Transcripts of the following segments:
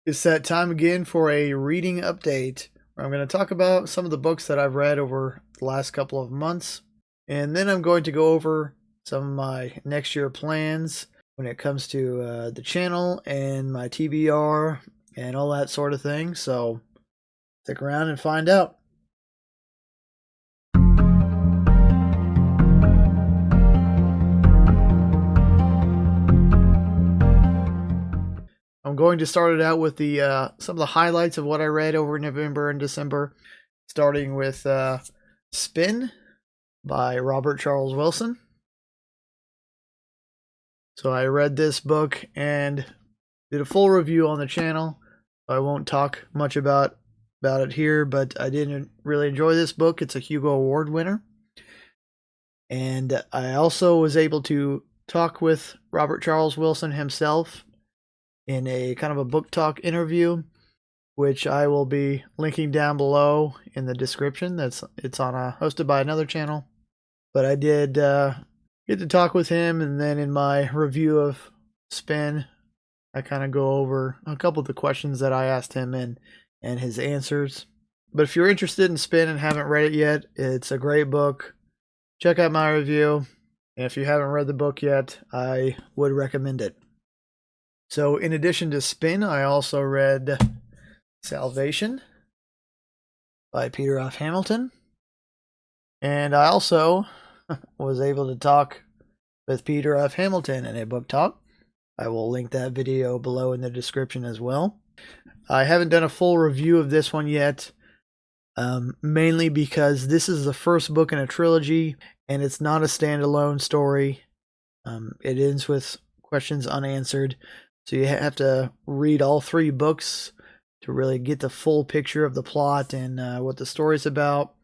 It's that time again for a reading update, where I'm going to talk about some of the books that I've read over the last couple of months, and then I'm going to go over some of my next year plans when it comes to the channel and my TBR and all that sort of thing. So stick around and find out. I'm going to start it out with the some of the highlights of what I read over November and December, starting with Spin by Robert Charles Wilson. So I read this book and did a full review on the channel. I won't talk much about it here, but I did really enjoy this book. It's a Hugo Award winner. And I also was able to talk with Robert Charles Wilson himself in a kind of a book talk interview, which I will be linking down below in the description. It's on hosted by another channel. But I did get to talk with him, and then in my review of Spin, I kind of go over a couple of the questions that I asked him and his answers. But if you're interested in Spin and haven't read it yet, it's a great book. Check out my review. And if you haven't read the book yet, I would recommend it. So in addition to Spin, I also read Salvation by Peter F. Hamilton. And I also was able to talk with Peter F. Hamilton in a book talk. I will link that video below in the description as well. I haven't done a full review of this one yet, mainly because this is the first book in a trilogy, and it's not a standalone story. It ends with questions unanswered, so you have to read all three books to really get the full picture of the plot and what the story's about.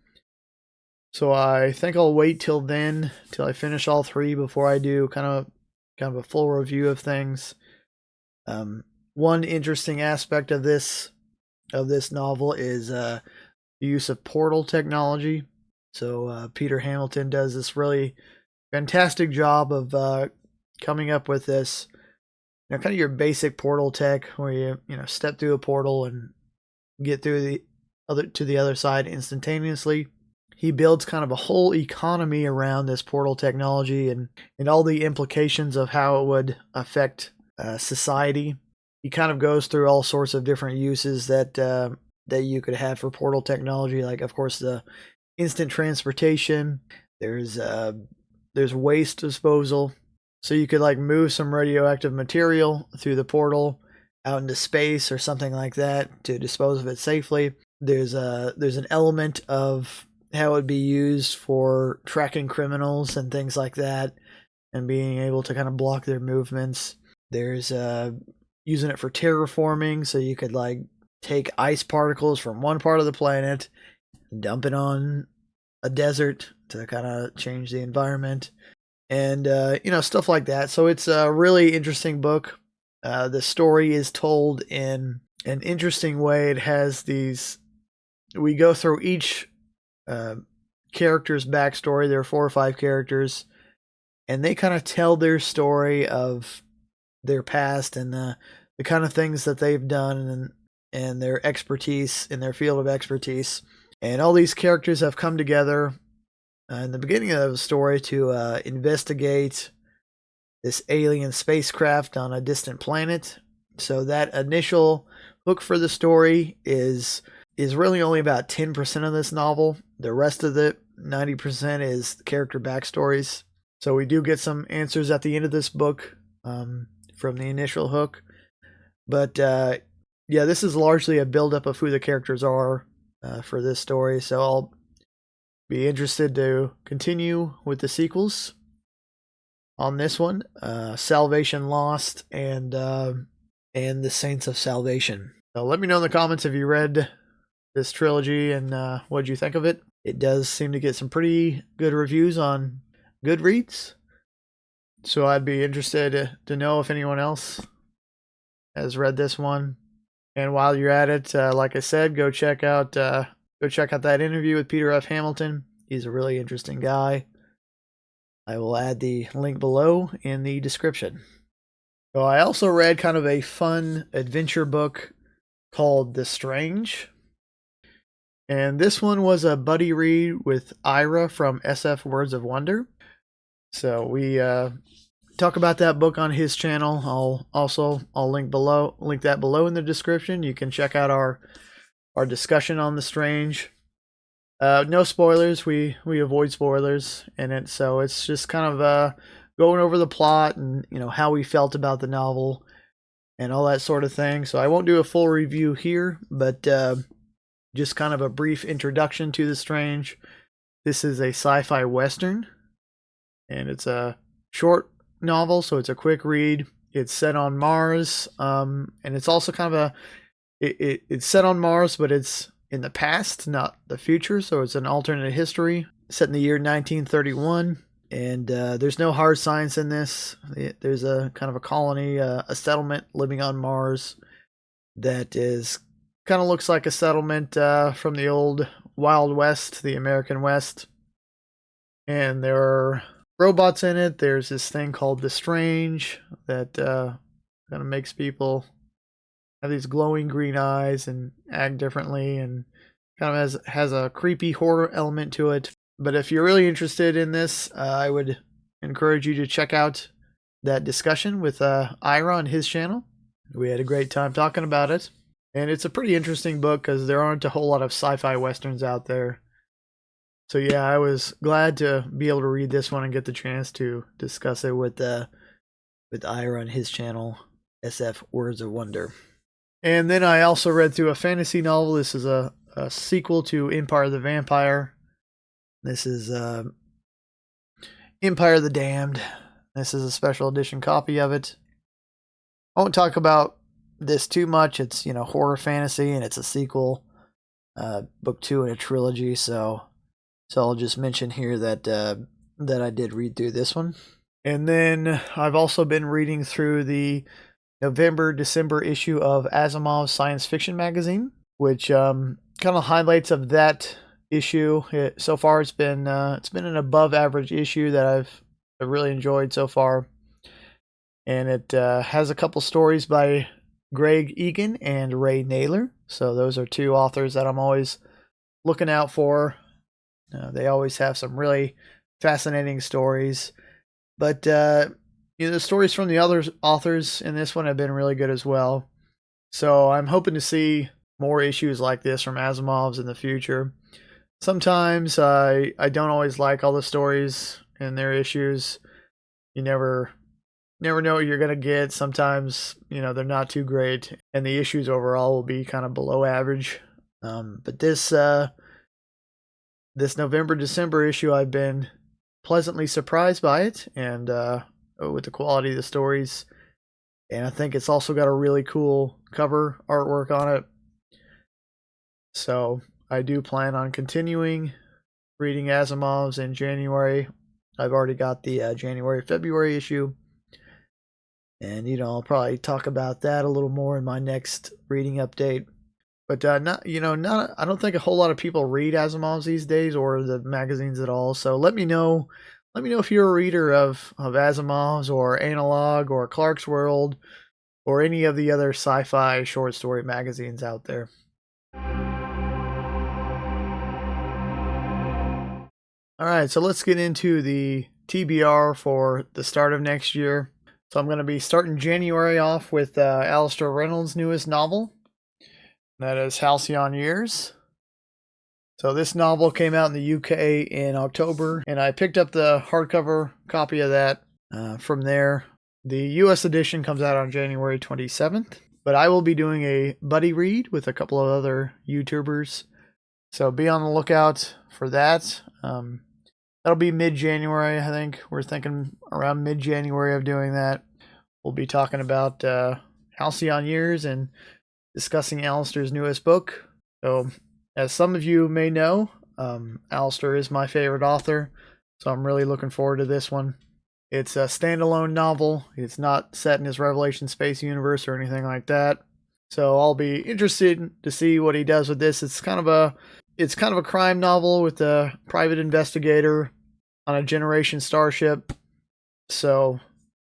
So I think I'll wait till then, till I finish all three, before I do kind of a full review of things. One interesting aspect of this novel is the use of portal technology. So Peter Hamilton does this really fantastic job of coming up with this, kind of your basic portal tech, where you step through a portal and get through to the other side instantaneously. He builds kind of a whole economy around this portal technology and all the implications of how it would affect society. He kind of goes through all sorts of different uses that you could have for portal technology, like, of course, the instant transportation. There's waste disposal. So you could like move some radioactive material through the portal out into space or something like that to dispose of it safely. There's an element of how it would be used for tracking criminals and things like that, and being able to kind of block their movements. There's using it for terraforming, so you could like take ice particles from one part of the planet, dump it on a desert to kind of change the environment, and stuff like that. So it's a really interesting book. The story is told in an interesting way. It has we go through each character's backstory. There are 4 or 5 characters, and they kind of tell their story of their past and the kind of things that they've done and their expertise in their field of expertise. And all these characters have come together in the beginning of the story to investigate this alien spacecraft on a distant planet. So that initial hook for the story is really only about 10% of this novel. The rest of it, 90%, is character backstories. So we do get some answers at the end of this book from the initial hook. But yeah, this is largely a buildup of who the characters are for this story. So I'll be interested to continue with the sequels on this one, Salvation Lost and the Saints of Salvation. So let me know in the comments if you read this trilogy and what you think of it. It does seem to get some pretty good reviews on Goodreads, so I'd be interested to know if anyone else has read this one. And while you're at it, like I said, go check out that interview with Peter F. Hamilton. He's a really interesting guy. I will add the link below in the description. So I also read kind of a fun adventure book called The Strange. And this one was a buddy read with Ira from SF Words of Wonder. So we talk about that book on his channel. I'll link that below in the description. You can check out our discussion on The Strange. No spoilers. We avoid spoilers in it, so it's just kind of going over the plot and how we felt about the novel and all that sort of thing. So I won't do a full review here, but just kind of a brief introduction to The Strange. This is a sci-fi western, and it's a short novel, so it's a quick read. It's set on Mars, and it's also kind of it's set on Mars, but it's in the past, not the future, so it's an alternate history set in the year 1931. And there's no hard science in this. There's a kind of a colony, a settlement living on Mars that is kind of looks like a settlement from the old Wild West, the American West. And there are robots in it. There's this thing called the Strange that kind of makes people have these glowing green eyes and act differently, and kind of has a creepy horror element to it. But if you're really interested in this, I would encourage you to check out that discussion with Ira on his channel. We had a great time talking about it. And it's a pretty interesting book because there aren't a whole lot of sci-fi westerns out there. So yeah, I was glad to be able to read this one and get the chance to discuss it with Ira on his channel, SF Words of Wonder. And then I also read through a fantasy novel. This is a sequel to Empire of the Vampire. This is Empire of the Damned. This is a special edition copy of it. I won't talk about this too much. It's horror fantasy, and it's a sequel, book 2 in a trilogy. So I'll just mention here that I did read through this one. And then I've also been reading through the November-December issue of Asimov's science fiction magazine, which kind of highlights of that issue. So far, it's been an above average issue that I've really enjoyed so far, and it has a couple stories by Greg Egan and Ray Naylor. So those are two authors that I'm always looking out for. They always have some really fascinating stories, but the stories from the other authors in this one have been really good as well. So I'm hoping to see more issues like this from Asimov's in the future. Sometimes I don't always like all the stories in their issues. You never know what you're going to get. Sometimes, they're not too great, and the issues overall will be kind of below average. But this November-December issue, I've been pleasantly surprised by it, and with the quality of the stories. And I think it's also got a really cool cover artwork on it. So I do plan on continuing reading Asimov's in January. I've already got the January-February issue. And, I'll probably talk about that a little more in my next reading update. But I don't think a whole lot of people read Asimov's these days, or the magazines at all. So let me know if you're a reader of Asimov's or Analog or Clark's World or any of the other sci-fi short story magazines out there. All right, so let's get into the TBR for the start of next year. So I'm going to be starting January off with Alastair Reynolds' newest novel. That is Halcyon Years. So this novel came out in the UK in October, and I picked up the hardcover copy of that from there. The US edition comes out on January 27th, but I will be doing a buddy read with a couple of other YouTubers. So be on the lookout for that. That'll be mid-January, I think. We're thinking around mid-January of doing that. We'll be talking about Halcyon Years and discussing Alastair's newest book. So, as some of you may know, Alastair is my favorite author, so I'm really looking forward to this one. It's a standalone novel. It's not set in his Revelation Space universe or anything like that. So I'll be interested to see what he does with this. It's kind of a crime novel with a private investigator on a Generation starship. So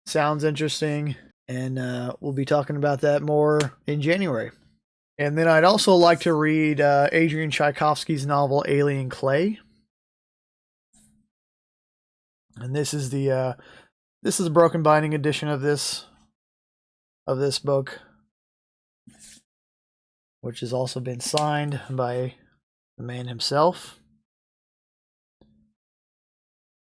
sounds interesting, and we'll be talking about that more in January. And then I'd also like to read Adrian Tchaikovsky's novel Alien Clay. And this is the broken binding edition of this book, which has also been signed by the man himself.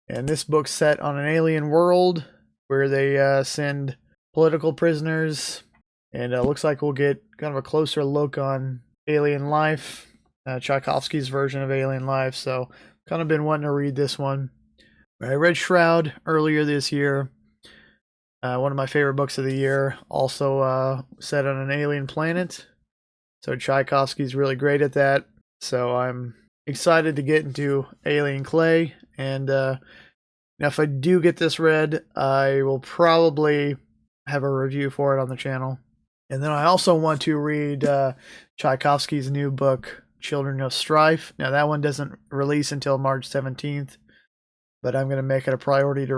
And this book's set on an alien world where they send political prisoners, and it looks like we'll get kind of a closer look on alien life, Tchaikovsky's version of alien life. So kind of been wanting to read this one. I read Shroud earlier this year, one of my favorite books of the year, also set on an alien planet. So Tchaikovsky's really great at that. So I'm excited to get into Alien Clay. And now if I do get this read, I will probably have a review for it on the channel. And then I also want to read Tchaikovsky's new book, Children of Strife. Now that one doesn't release until March 17th, but I'm going to make it a priority to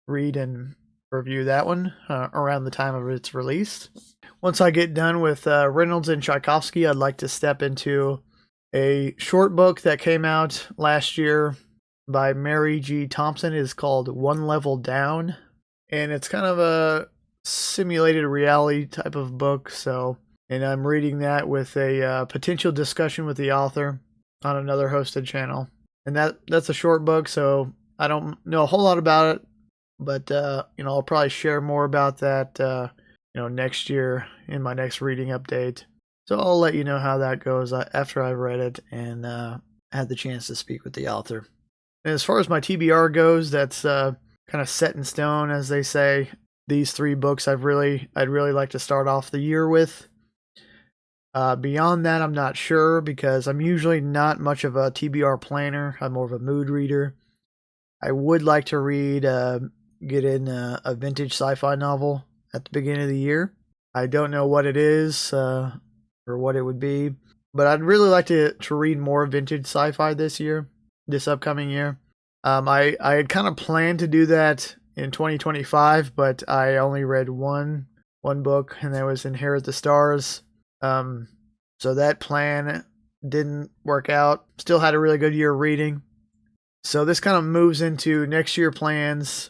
read and review that one around the time of its release. Once I get done with Reynolds and Tchaikovsky, I'd like to step into a short book that came out last year by Mary G. Thompson. It is called One Level Down, and it's kind of a simulated reality type of book. And I'm reading that with a potential discussion with the author on another hosted channel. And that's a short book, so I don't know a whole lot about it, but I'll probably share more about that next year in my next reading update. So I'll let you know how that goes after I've read it and had the chance to speak with the author. And as far as my TBR goes, that's kind of set in stone, as they say. These 3 books I'd really like to start off the year with. Beyond that, I'm not sure, because I'm usually not much of a TBR planner. I'm more of a mood reader. I would like to get in a vintage sci-fi novel at the beginning of the year. I don't know what it is or what it would be, but I'd really like to read more vintage sci-fi this upcoming year. I had kind of planned to do that in 2025, but I only read one book, and that was Inherit the Stars. So that plan didn't work out. Still had a really good year reading. So this kind of moves into next year plans.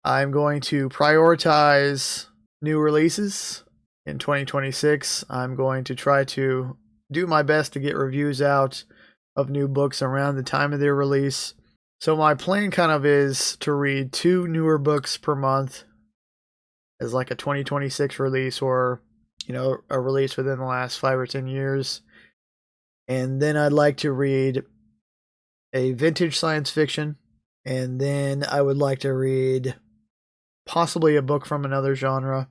I'm going to prioritize new releases in 2026. I'm going to try to do my best to get reviews out of new books around the time of their release. So my plan kind of is to read 2 newer books per month as like a 2026 release, or a release within the last 5 or 10 years. And then I'd like to read a vintage science fiction, and then I would like to read possibly a book from another genre.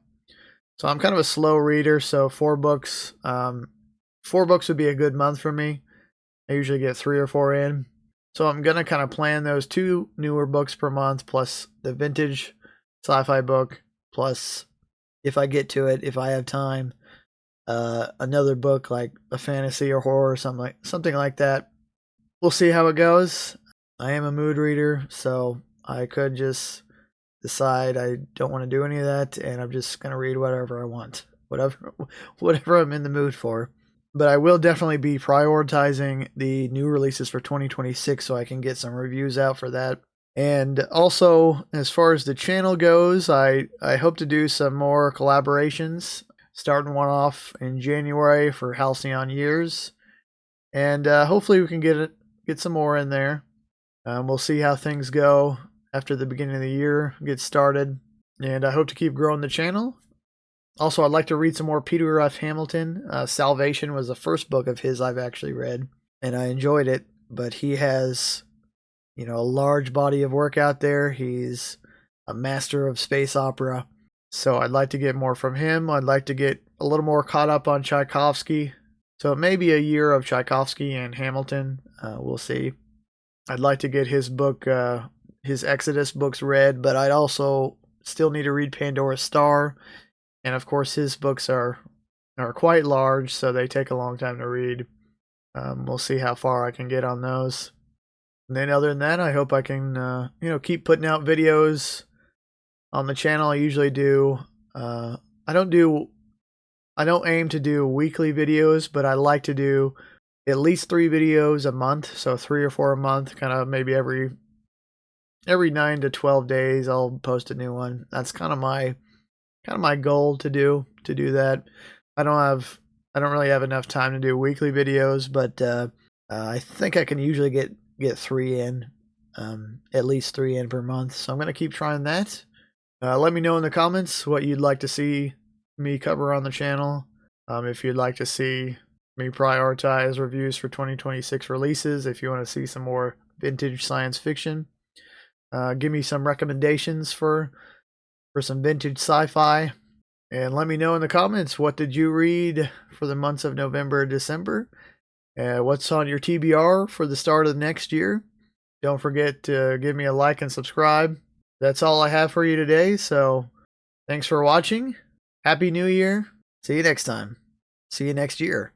So I'm kind of a slow reader, so 4 books. 4 books would be a good month for me. I usually get 3 or 4 in. So I'm going to kind of plan those 2 newer books per month, plus the vintage sci-fi book, plus, if I get to it, if I have time, another book like a fantasy or horror or something like that. We'll see how it goes. I am a mood reader, so I could just decide I don't want to do any of that, and I'm just going to read whatever I want, whatever I'm in the mood for. But I will definitely be prioritizing the new releases for 2026 so I can get some reviews out for that. And also, as far as the channel goes, I hope to do some more collaborations, starting one off in January for Halcyon Years. And hopefully we can get some more in there. We'll see how things go after the beginning of the year gets started. And I hope to keep growing the channel. Also, I'd like to read some more Peter F. Hamilton. Salvation was the first book of his I've actually read, and I enjoyed it. But he has, a large body of work out there. He's a master of space opera. So I'd like to get more from him. I'd like to get a little more caught up on Tchaikovsky. So it may be a year of Tchaikovsky and Hamilton. We'll see. I'd like to get his book, his Exodus books read, but I'd also still need to read Pandora's Star. And of course, his books are quite large, so they take a long time to read. We'll see how far I can get on those. And then other than that, I hope I can, keep putting out videos on the channel. I usually do. I don't do I don't aim to do weekly videos, but I like to do at least 3 videos a month, so 3 or 4 a month, kind of maybe every 9 to 12 days I'll post a new one. That's kind of my goal to do that. I don't really have enough time to do weekly videos, but I think I can usually get 3 in, at least 3 in per month. So I'm going to keep trying that. Let me know in the comments what you'd like to see me cover on the channel. If you'd like to see me prioritize reviews for 2026 releases, if you want to see some more vintage science fiction, give me some recommendations for some vintage sci-fi, and let me know in the comments, what did you read for the months of November and December? What's on your TBR for the start of the next year? Don't forget to give me a like and subscribe. That's all I have for you today, so thanks for watching. Happy New Year. See you next time. See you next year.